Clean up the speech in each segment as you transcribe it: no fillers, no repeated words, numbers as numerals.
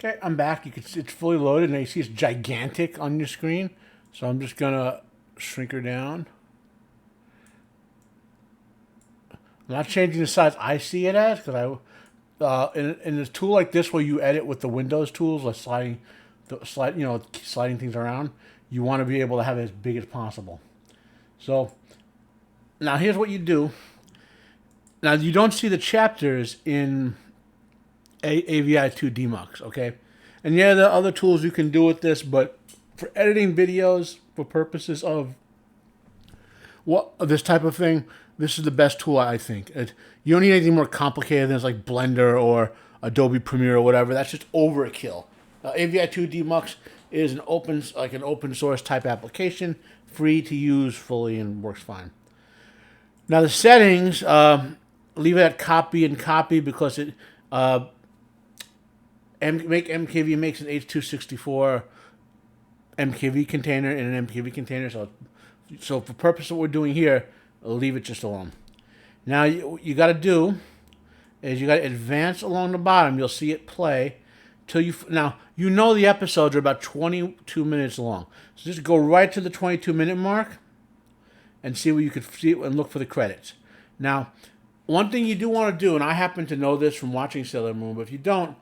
Okay, I'm back. You can see it's fully loaded, and you see it's gigantic on your screen. So I'm just gonna shrink her down. I'm not changing the size I see it as, because in a tool like this where you edit with the Windows tools, like sliding things around, you want to be able to have it as big as possible. So now here's what you do. Now you don't see the chapters in AVI2 Demux, okay? And yeah, there are other tools you can do with this, but for editing videos, for purposes of this type of thing, this is the best tool, I think. You don't need anything more complicated than like Blender or Adobe Premiere or whatever. That's just overkill. AVI2 Demux is an open source type application, free to use fully and works fine. Now the settings, leave it at copy and copy because it MAKEMkv makes an H.264 MKV container and an MKV container. So for purpose of what we're doing here, leave it just alone. Now you got to do is you got to advance along the bottom. You'll see it play till you. Now you know the episodes are about 22 minutes long. So just go right to the 22-minute mark and see what you could see and look for the credits. Now, one thing you do want to do, and I happen to know this from watching Sailor Moon, but if you don't,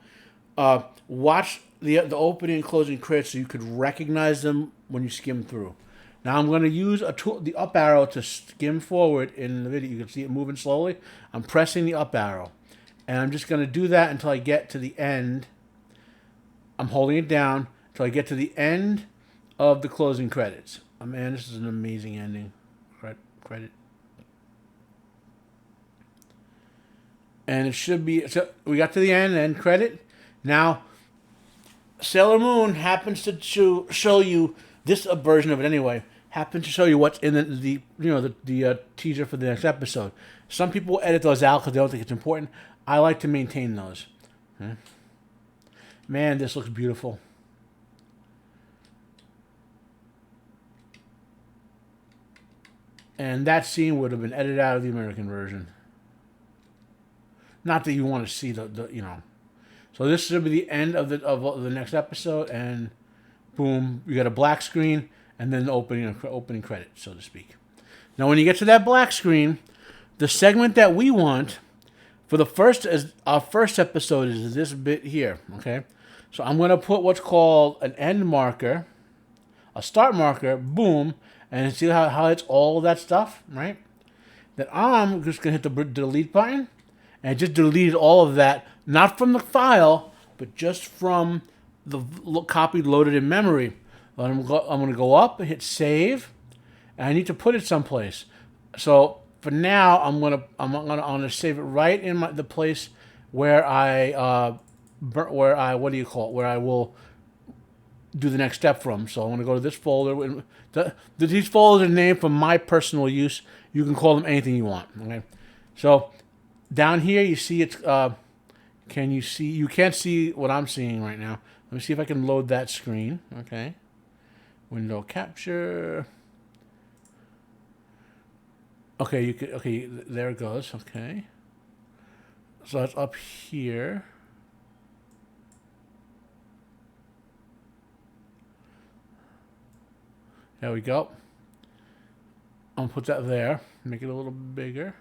watch the opening and closing credits so you could recognize them when you skim through. Now I'm going to use the up arrow to skim forward in the video. You can see it moving slowly. I'm pressing the up arrow. And I'm just going to do that until I get to the end. I'm holding it down until I get to the end of the closing credits. Oh man, this is an amazing ending. Credit. And it should be, so we got to the end credit. Now, Sailor Moon happens to show you this version of it anyway. Happens to show you what's in the teaser for the next episode. Some people will edit those out because they don't think it's important. I like to maintain those. Man, this looks beautiful. And that scene would have been edited out of the American version. Not that you want to see the. So this should be the end of the next episode, and boom, you got a black screen, and then the opening credits, so to speak. Now, when you get to that black screen, the segment that we want for our first episode is this bit here. Okay, so I'm going to put what's called an end marker, a start marker, boom, and see how it's all that stuff, right? Then I'm just going to hit the delete button. And I just deleted all of that, not from the file, but just from the copy loaded in memory. I'm going to go up and hit save, and I need to put it someplace. So for now, I'm going to save it right in the place where I will do the next step from. So I'm going to go to this folder. These folders are named for my personal use. You can call them anything you want. Okay, so. Down here, you see it's. Can you see? You can't see what I'm seeing right now. Let me see if I can load that screen. Okay. Window capture. Okay, you could. Okay, there it goes. Okay. So it's up here. There we go. I'm gonna put that there. Make it a little bigger.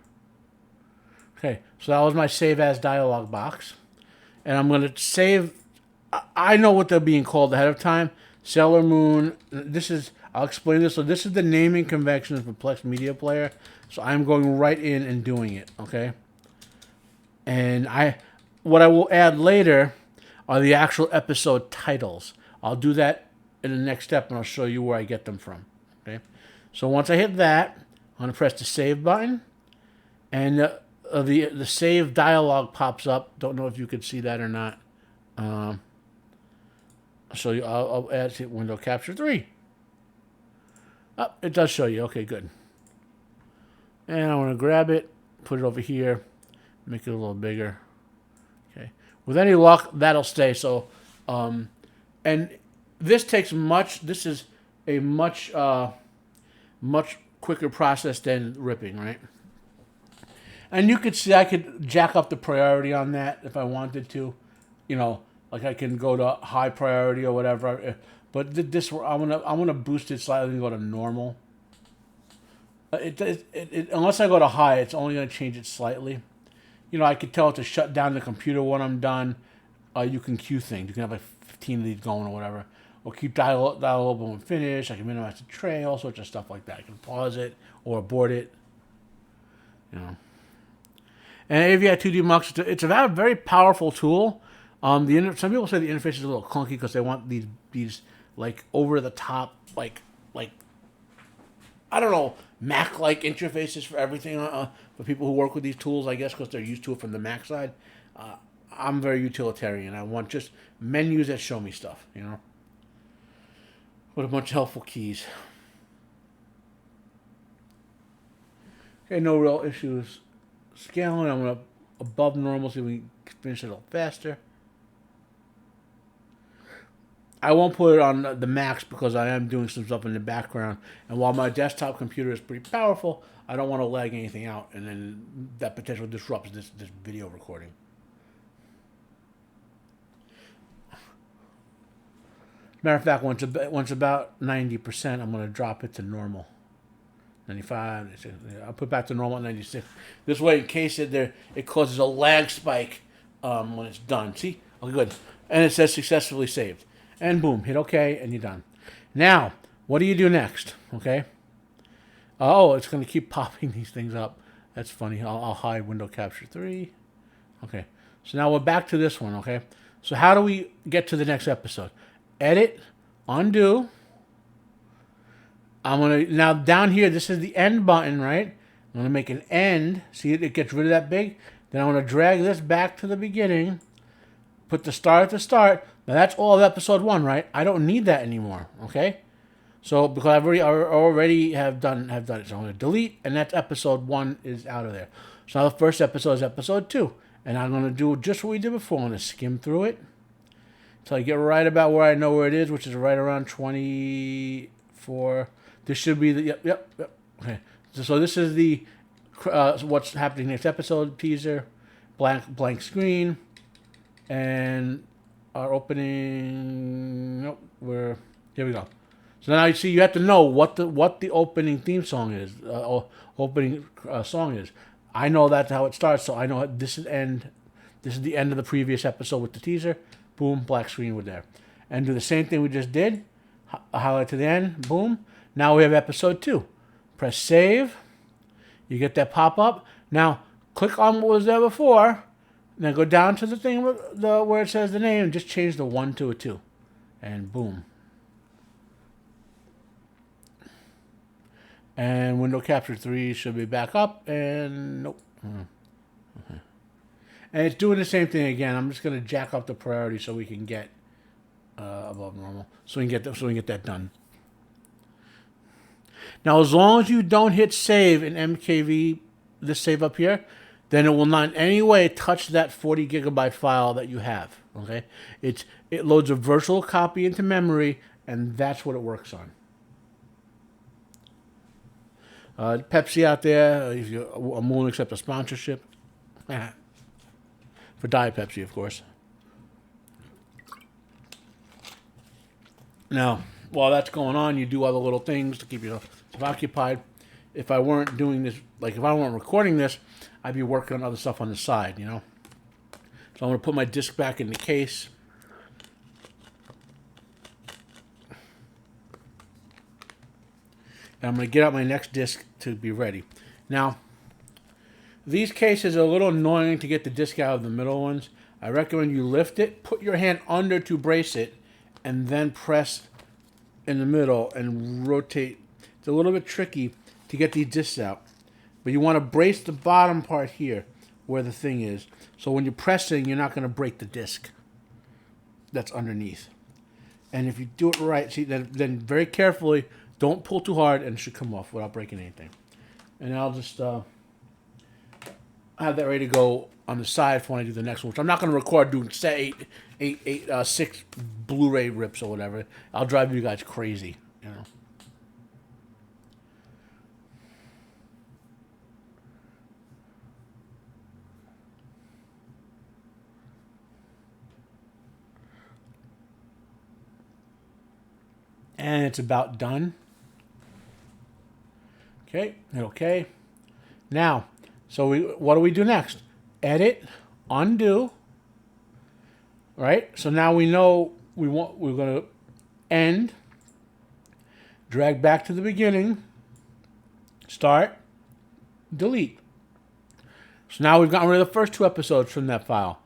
Okay, so that was my save as dialog box. And I'm going to save, I know what they're being called ahead of time. Sailor Moon, I'll explain this. So this is the naming convention for Plex Media Player. So I'm going right in and doing it, okay? And what I will add later are the actual episode titles. I'll do that in the next step and I'll show you where I get them from, okay? So once I hit that, I'm going to press the save button. And the save dialog pops up. Don't know if you could see that or not. So I'll add to window capture 3. Oh, it does show you. Okay, good. And I want to grab it, put it over here, make it a little bigger. Okay. With any luck, that'll stay. So, and this takes this is a much quicker process than ripping, right? And you could see I could jack up the priority on that if I wanted to. Like I can go to high priority or whatever. But this I'm gonna boost it slightly and go to normal. Unless I go to high, it's only gonna change it slightly. You know, I could tell it to shut down the computer when I'm done. You can queue things. You can have like 15 of these going or whatever. Or keep dial open when finished. I can minimize the tray, all sorts of stuff like that. I can pause it or abort it. You know. And if you have 2D Mux, it's a very powerful tool. Some people say the interface is a little clunky because they want these like over the top like I don't know, Mac-like interfaces for everything for people who work with these tools, I guess, because they're used to it from the Mac side. I'm very utilitarian. I want just menus that show me stuff, you know, with a bunch of helpful keys. Okay, no real issues scaling. I'm going to above normal so we can finish it a little faster. I won't put it on the max because I am doing some stuff in the background. And while my desktop computer is pretty powerful, I don't want to lag anything out. And then that potentially disrupts this video recording. Matter of fact, once about 90%, I'm going to drop it to normal. 95, 96, I'll put back to normal at 96. This way, in case it causes a lag spike when it's done. See? Okay, good. And it says successfully saved. And boom, hit OK, and you're done. Now, what do you do next? Okay. Oh, it's going to keep popping these things up. That's funny. I'll hide window capture 3. Okay. So now we're back to this one, okay? So how do we get to the next episode? Edit, undo. I'm going to, now down here, this is the end button, right? I'm going to make an end. See, it gets rid of that big. Then I'm going to drag this back to the beginning. Put the start at the start. Now that's all of episode 1, right? I don't need that anymore, okay? So because I already have done it, so I'm going to delete, and that's episode 1 is out of there. So now the first episode is episode 2, and I'm going to do just what we did before. I'm going to skim through it until I get right about where I know where it is, which is right around 24. This should be the yep. Okay, so this is the what's happening next episode teaser, blank screen. And our opening, nope, here we go. So now you see you have to know what the opening theme song is, opening song is. I know that's how it starts, so I know this is the end of the previous episode with the teaser. Boom, black screen with there. And do the same thing we just did. Highlight to the end, boom. Now we have episode 2. Press save. You get that pop up. Now click on what was there before. Now go down to the thing where it says the name and just change the 1 to a 2. And boom. And window capture 3 should be back up. And nope. Okay. And it's doing the same thing again. I'm just going to jack up the priority so we can get above normal. So we can get that done. Now, as long as you don't hit save in MKV, this save up here, then it will not in any way touch that 40 gigabyte file that you have. Okay, it loads a virtual copy into memory, and that's what it works on. Pepsi out there, if you're willing to accept a sponsorship, for Diet Pepsi, of course. Now, while that's going on, you do other little things to keep yourself occupied. If I weren't doing this, like if I weren't recording this, I'd be working on other stuff on the side, you know. So I'm going to put my disc back in the case. And I'm going to get out my next disc to be ready. Now, these cases are a little annoying to get the disc out of the middle ones. I recommend you lift it, put your hand under to brace it, and then press in the middle and rotate. It's a little bit tricky to get these discs out. But you want to brace the bottom part here where the thing is. So when you're pressing, you're not going to break the disc that's underneath. And if you do it right, see, then very carefully, don't pull too hard and it should come off without breaking anything. And I'll just have that ready to go on the side for when I do the next one. Which I'm not going to record doing 6 Blu-ray rips or whatever. I'll drive you guys crazy, you know. And it's about done. Okay, hit OK. Now, so what do we do next? Edit, undo. Right? So now we know we're going to end, drag back to the beginning, start, delete. So now we've gotten rid of the first 2 episodes from that file.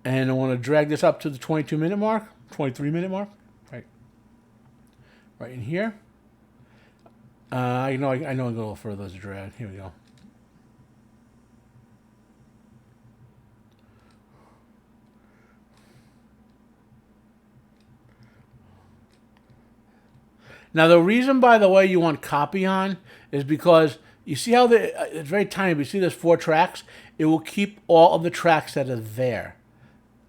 And I want to drag this up to the 22-minute mark, 23-minute mark, right in here. I know I go a little further as a drag. Here we go. Now, the reason, by the way, you want copy on is because you see how it's very tiny, but you see there's 4 tracks? It will keep all of the tracks that are there.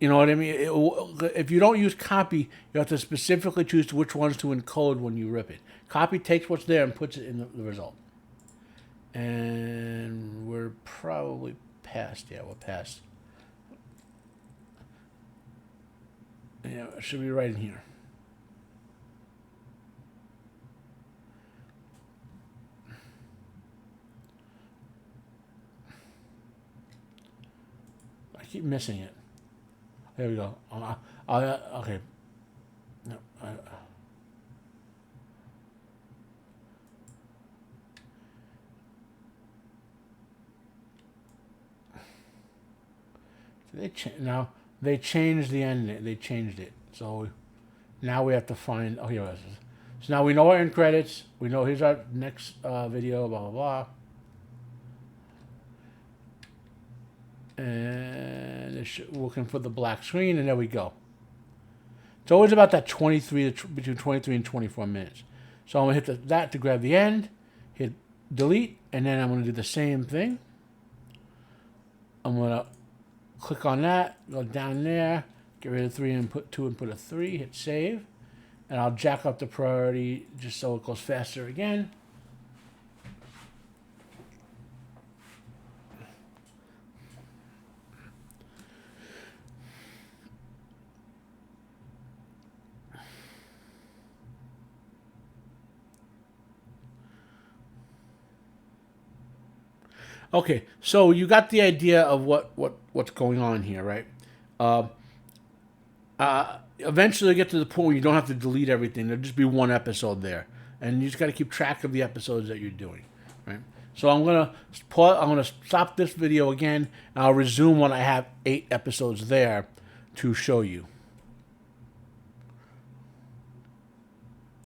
You know what I mean? If you don't use copy, you have to specifically choose which ones to encode when you rip it. Copy takes what's there and puts it in the result. And we're probably past. Yeah, we're past. Yeah, it should be right in here. I keep missing it. There we go. Okay. No, now they changed the end. They changed it. So now we have to find. Oh, here it is. So now we know our end credits. We know here's our next video. Blah blah blah. And it's looking for the black screen, and there we go. It's always about that 23, between 23 and 24 minutes. So I'm going to hit that to grab the end, hit delete, and then I'm going to do the same thing. I'm going to click on that, go down there, get rid of 3 and put 2 and put a 3, hit save, and I'll jack up the priority just so it goes faster again. Okay, so you got the idea of what's going on here, right? Eventually you get to the point where you don't have to delete everything. There'll just be 1 episode there. And you just got to keep track of the episodes that you're doing, right? So I'm going to stop this video again, and I'll resume when I have 8 episodes there to show you.